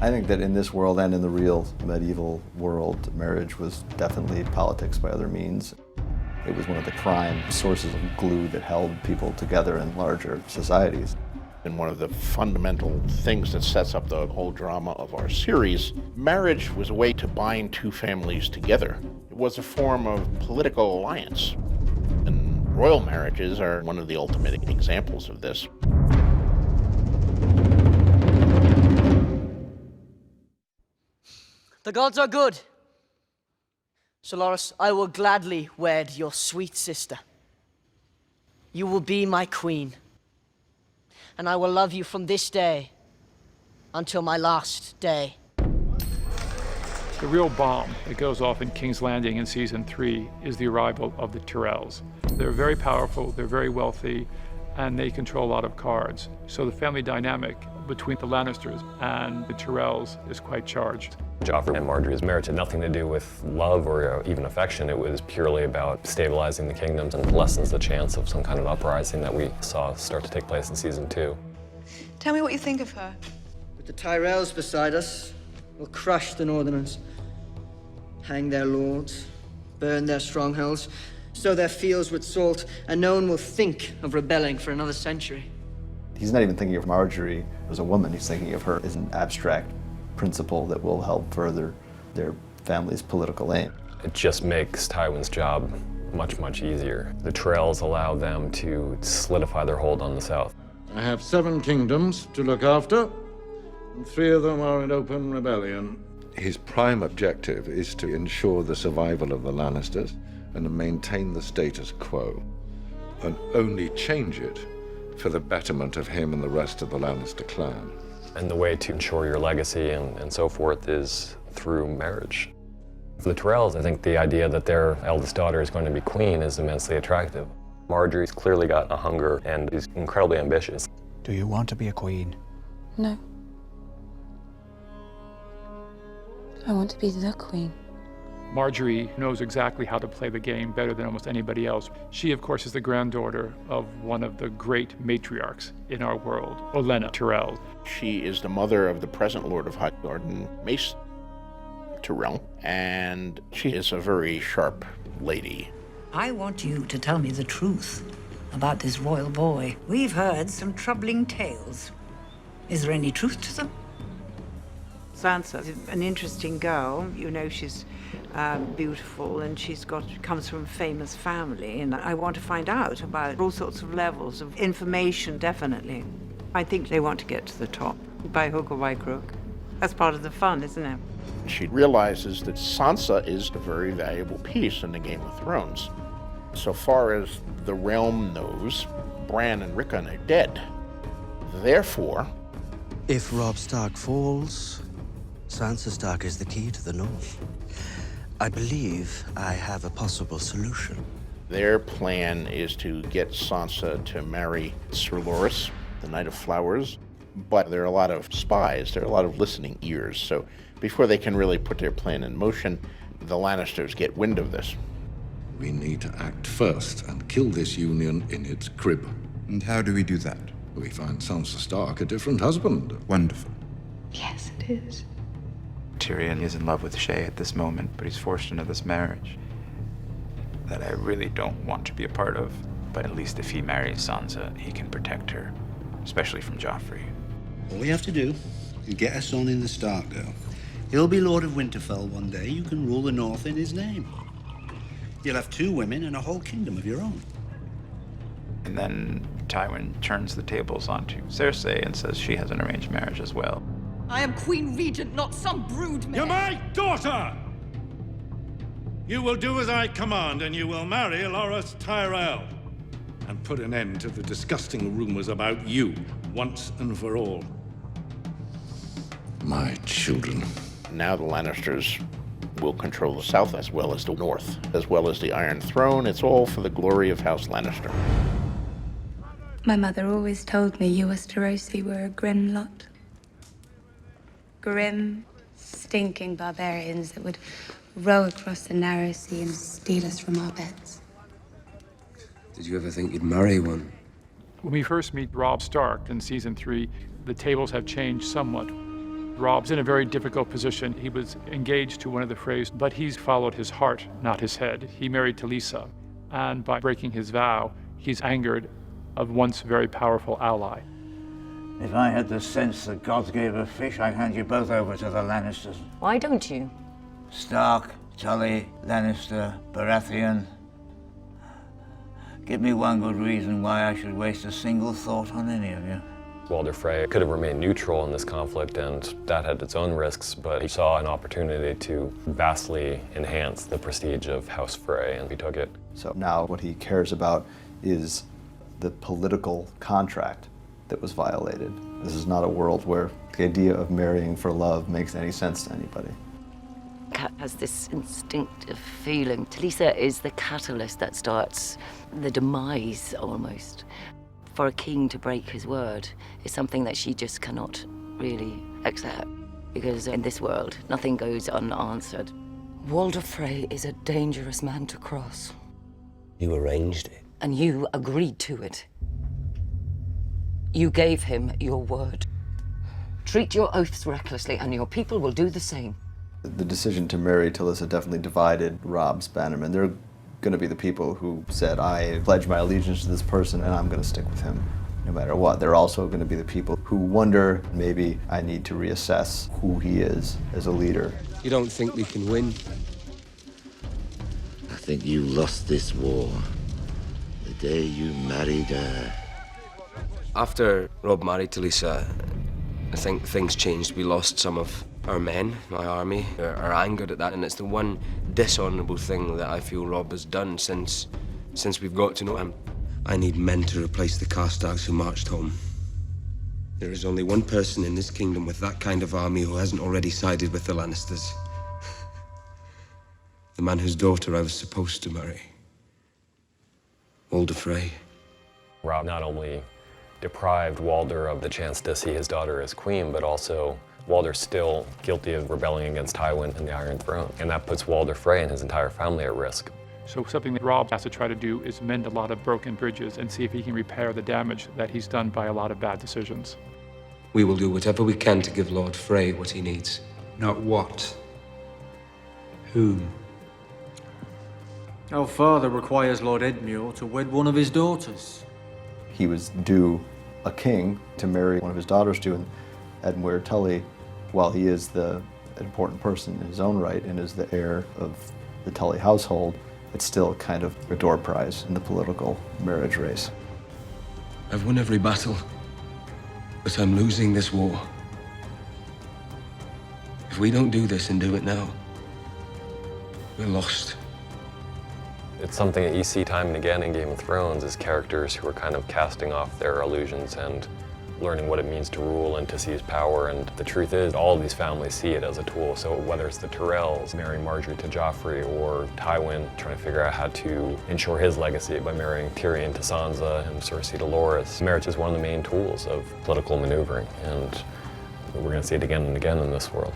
I think that in this world and in the real medieval world, marriage was definitely politics by other means. It was one of the prime sources of glue that held people together in larger societies. And one of the fundamental things that sets up the whole drama of our series, marriage was a way to bind two families together. It was a form of political alliance. And royal marriages are one of the ultimate examples of this. The gods are good. Solaris, I will gladly wed your sweet sister. You will be my queen. And I will love you from this day until my last day. The real bomb that goes off in King's Landing in season 3 is the arrival of the Tyrells. They're very powerful, they're very wealthy, and they control a lot of cards. So the family dynamic between the Lannisters and the Tyrells is quite charged. Joffrey and Marjorie's marriage had nothing to do with love or even affection. It was purely about stabilizing the kingdoms and lessens the chance of some kind of uprising that we saw start to take place in season 2. Tell me what you think of her. With the Tyrells beside us, we'll crush the Northerners, hang their lords, burn their strongholds, sow their fields with salt, and no one will think of rebelling for another century. He's not even thinking of Marjorie as a woman, he's thinking of her as an abstract principle that will help further their family's political aim. It just makes Tywin's job much, much easier. The Tyrells allow them to solidify their hold on the south. I have 7 kingdoms to look after, and 3 of them are in open rebellion. His prime objective is to ensure the survival of the Lannisters and to maintain the status quo, and only change it for the betterment of him and the rest of the Lannister clan. And the way to ensure your legacy and so forth is through marriage. For the Tyrells, I think the idea that their eldest daughter is going to be queen is immensely attractive. Marjorie's clearly got a hunger and is incredibly ambitious. Do you want to be a queen? No. I want to be the queen. Marjorie knows exactly how to play the game better than almost anybody else. She, of course, is the granddaughter of one of the great matriarchs in our world, Olenna Tyrell. She is the mother of the present Lord of Highgarden, Mace Tyrell, and she is a very sharp lady. I want you to tell me the truth about this royal boy. We've heard some troubling tales. Is there any truth to them? Sansa's an interesting girl. You know, she's beautiful and comes from a famous family, and I want to find out about all sorts of levels of information, definitely. I think they want to get to the top, by hook or by crook. That's part of the fun, isn't it? She realizes that Sansa is a very valuable piece in the Game of Thrones. So far as the realm knows, Bran and Rickon are dead. Therefore, If Robb Stark falls, Sansa Stark is the key to the North. I believe I have a possible solution. their plan is to get Sansa to marry Sir Loras, the Knight of Flowers. But there are a lot of spies, there are a lot of listening ears. So before they can really put their plan in motion, the Lannisters get wind of this. We need to act first and kill this union in its crib. And how do we do that? We find Sansa Stark a different husband. Wonderful. Yes, it is. Tyrion is in love with Shay at this moment, but he's forced into this marriage that I really don't want to be a part of. But at least if he marries Sansa, he can protect her, especially from Joffrey. All we have to do is get our son in the Stark girl. He'll be Lord of Winterfell one day. You can rule the North in his name. You'll have 2 women and a whole kingdom of your own. And then Tywin turns the tables onto Cersei and says she has an arranged marriage as well. I am Queen Regent, not some brood mare. You're my daughter! You will do as I command, and you will marry Loras Tyrell. And put an end to the disgusting rumors about you, once and for all. My children. Now the Lannisters will control the South as well as the North, as well as the Iron Throne. It's all for the glory of House Lannister. My mother always told me you Westerosi were a grim lot. Grim, stinking barbarians that would row across the narrow sea and steal us from our beds. Did you ever think you'd marry one? When we first meet Robb Stark in season 3, the tables have changed somewhat. Robb's in a very difficult position. He was engaged to one of the Freys, but he's followed his heart, not his head. He married Talisa, and by breaking his vow, he's angered a once very powerful ally. If I had the sense that gods gave a fish, I'd hand you both over to the Lannisters. Why don't you? Stark, Tully, Lannister, Baratheon. Give me one good reason why I should waste a single thought on any of you. Walder Frey could have remained neutral in this conflict, and that had its own risks, but he saw an opportunity to vastly enhance the prestige of House Frey, and he took it. So now what he cares about is the political contract that was violated. This is not a world where the idea of marrying for love makes any sense to anybody. Cat has this instinctive feeling. Talisa is the catalyst that starts the demise, almost. For a king to break his word is something that she just cannot really accept, because in this world, nothing goes unanswered. Walder Frey is a dangerous man to cross. You arranged it. And you agreed to it. You gave him your word. Treat your oaths recklessly, and your people will do the same. The decision to marry Talisa definitely divided Robb's bannermen. They're going to be the people who said, I pledge my allegiance to this person and I'm going to stick with him no matter what. They're also going to be the people who wonder, maybe I need to reassess who he is as a leader. You don't think we can win? I think you lost this war the day you married her. After Robb married Talisa, I think things changed. We lost some of our men, my army, are angered at that, and it's the one dishonorable thing that I feel Robb has done since we've got to know him. I need men to replace the Karstaggs who marched home. There is only one person in this kingdom with that kind of army who hasn't already sided with the Lannisters. The man whose daughter I was supposed to marry. Walder Frey. Robb not only deprived Walder of the chance to see his daughter as queen, but also Walder's still guilty of rebelling against Tywin and the Iron Throne, and that puts Walder Frey and his entire family at risk. So something that Robb has to try to do is mend a lot of broken bridges and see if he can repair the damage that he's done by a lot of bad decisions. We will do whatever we can to give Lord Frey what he needs. Not what. Whom? Our father requires Lord Edmure to wed one of his daughters. He was due a king to marry one of his daughters to, and Edmure Tully, while he is the important person in his own right and is the heir of the Tully household, it's still kind of a door prize in the political marriage race. I've won every battle, but I'm losing this war. If we don't do this and do it now, we're lost. It's something that you see time and again in Game of Thrones, is characters who are kind of casting off their illusions and learning what it means to rule and to seize power. And the truth is, all of these families see it as a tool. So whether it's the Tyrells marrying Margaery to Joffrey, or Tywin trying to figure out how to ensure his legacy by marrying Tyrion to Sansa and Cersei to Loras, marriage is one of the main tools of political maneuvering, and we're going to see it again and again in this world.